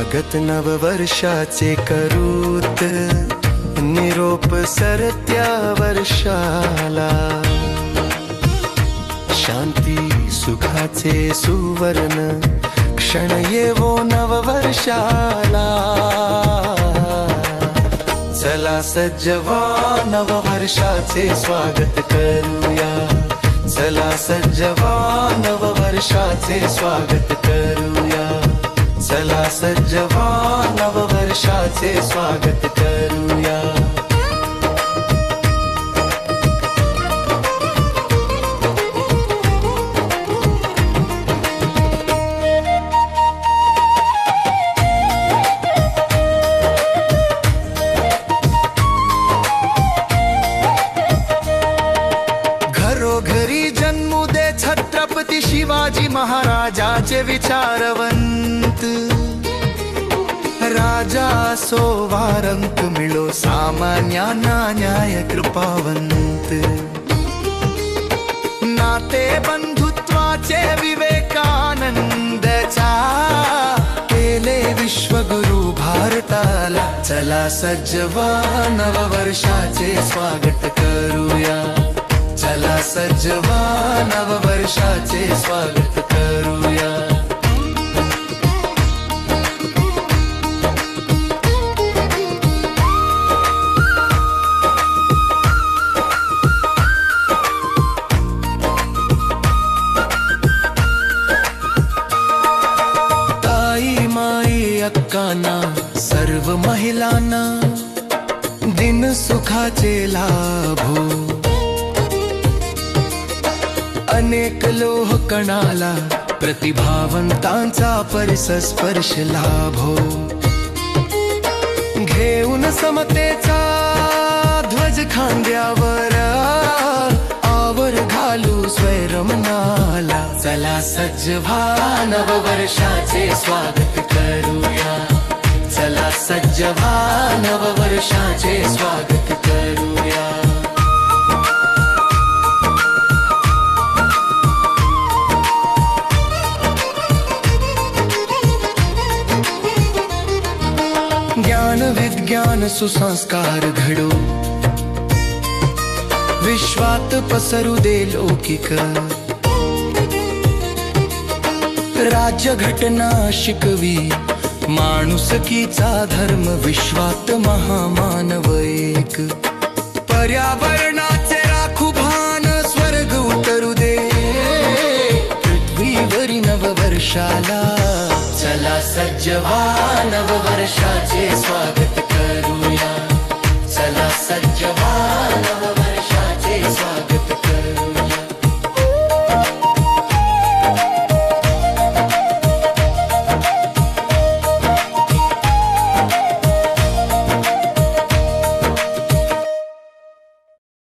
स्वागत नववर्षाचे करूत, निरोप सरत्या वर्षाला. शांती सुखाचे सुवर्ण क्षण येवो नववर्षाला. चला सज्ज व्हा नववर्षाचे स्वागत करूया. चला सज्ज व्हा नववर्षाचे स्वागत करूया. चला सज्ज व्हा नववर्षाचे स्वागत करूया. घरोघरी जन्मू दे छत्रपती शिवाजी महाराजाचे विचारवंत. राजा असो वा रंक मिळो सामान्यांना न्याय कृपावंत. नाते बंधुत्वाचे विवेकानंदचा केले विश्वगुरु भारताला. चला सज्ज व्हा नववर्षाचे स्वागत करूया. चला सज्ज व्हा नववर्षाचे स्वागत करूया. ताई माई अक्कांना सर्व महिलांना दिन सुखाचे लाभो. अनेक लोह कणाला प्रतिभावंतांचा परिसस्पर्श लाभो. घेऊन समतेचा ध्वज खांद्यावर आवर घालू स्वैरमनाला. चला सज्ज व्हा नववर्षाचे स्वागत करूया. चला सज्ज व्हा नववर्षाचे स्वागत करूया. ज्ञान विज्ञान सुसंस्कार घडो, विश्वात पसरू दे लौकिक. राज्य घटना शिकवी माणुसकीचा धर्म, विश्वात महामानव एक. पर्यावरणाचे राखू भान स्वर्ग उतरू दे पृथ्वीवरी नववर्षाला. चला सज्ज व्हा नववर्षाचे